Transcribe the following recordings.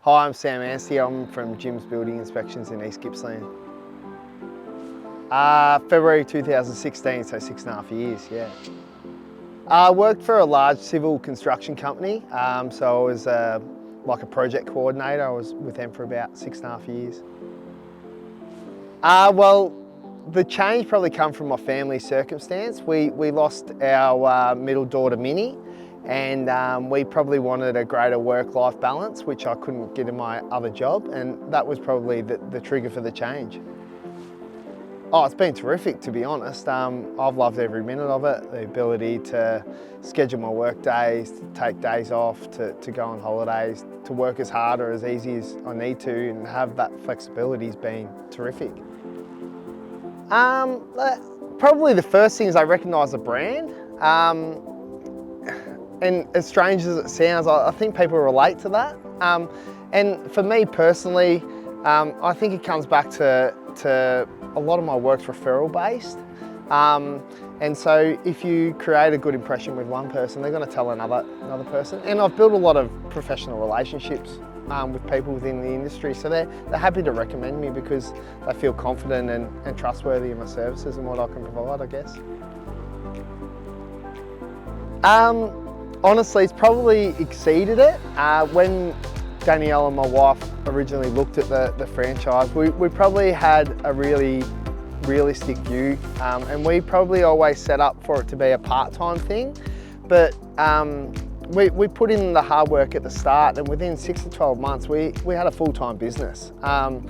Hi, I'm Sam Anstey. I'm from Jim's Building Inspections in East Gippsland. February 2016, so 6.5 years, yeah. I worked for a large civil construction company, so I was like a project coordinator. I was with them for about 6.5 years. Well, the change probably come from my family circumstance. We lost our middle daughter, Minnie, and we probably wanted a greater work-life balance, which I couldn't get in my other job, and that was probably the trigger for the change. Oh, it's been terrific, to be honest. I've loved every minute of it. The ability to schedule my work days, to take days off, to go on holidays, to work as hard or as easy as I need to, and have that flexibility has been terrific. Probably the first thing is I recognise the brand. And as strange as it sounds, I think people relate to that. And for me personally, I think it comes back to a lot of my work's referral based. And so if you create a good impression with one person, they're going to tell another person. And I've built a lot of professional relationships with people within the industry, so they're happy to recommend me because they feel confident and trustworthy in my services and what I can provide, I guess. Honestly, it's probably exceeded it. When Danielle and my wife originally looked at the franchise, we probably had a really realistic view, and we probably always set up for it to be a part-time thing, but we put in the hard work at the start, and within 6 to 12 months we had a full-time business, and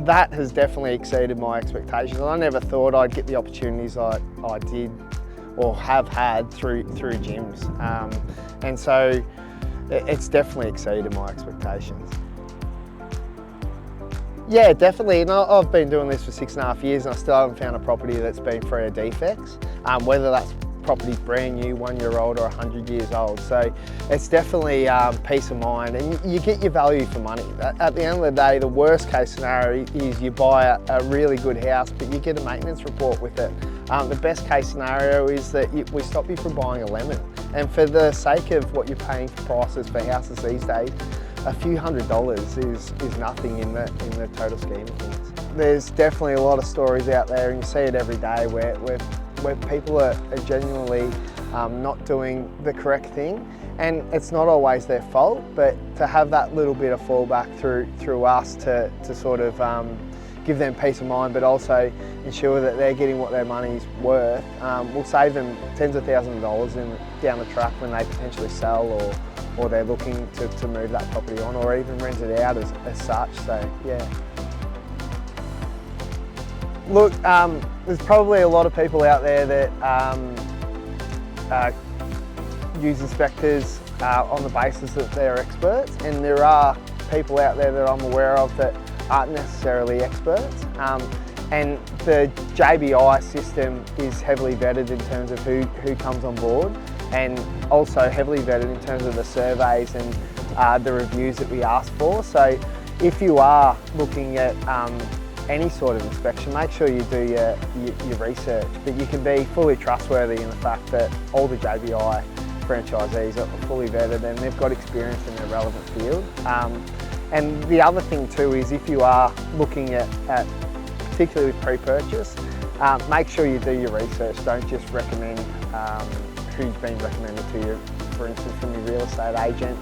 that has definitely exceeded my expectations. I never thought I'd get the opportunities I did or have had through gyms, and so it's definitely exceeded my expectations. Yeah, definitely, and I've been doing this for 6.5 years and I still haven't found a property that's been free of defects, whether that's property's brand new, 1 year old or 100 years old. So it's definitely peace of mind, and you get your value for money. At the end of the day, the worst case scenario is you buy a really good house, but you get a maintenance report with it. The best case scenario is that we stop you from buying a lemon. And for the sake of what you're paying for prices for houses these days, a few $100s is nothing in the total scheme of things. There's definitely a lot of stories out there, and you see it every day where people are genuinely not doing the correct thing, and it's not always their fault, but to have that little bit of fallback through us to sort of give them peace of mind, but also ensure that they're getting what their money's worth, will save them tens of thousands of dollars down the track when they potentially sell or they're looking to move that property on, or even rent it out as such. So yeah. Look, there's probably a lot of people out there that use inspectors on the basis that they're experts, and there are people out there that I'm aware of that aren't necessarily experts. And the JBI system is heavily vetted in terms of who comes on board, and also heavily vetted in terms of the surveys and the reviews that we ask for. So if you are looking at any sort of inspection, make sure you do your research, but you can be fully trustworthy in the fact that all the JBI franchisees are fully vetted and they've got experience in their relevant field. And the other thing too is, if you are looking at particularly with pre-purchase, make sure you do your research. Don't just recommend who's been recommended to you, for instance from your real estate agent.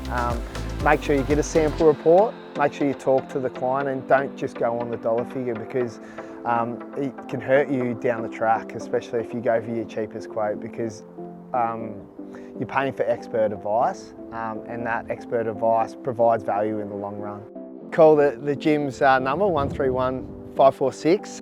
Make sure you get a sample report, make sure you talk to the client, and don't just go on the dollar figure, because it can hurt you down the track, especially if you go for your cheapest quote, because you're paying for expert advice, and that expert advice provides value in the long run. Call the gym's number, 131 546.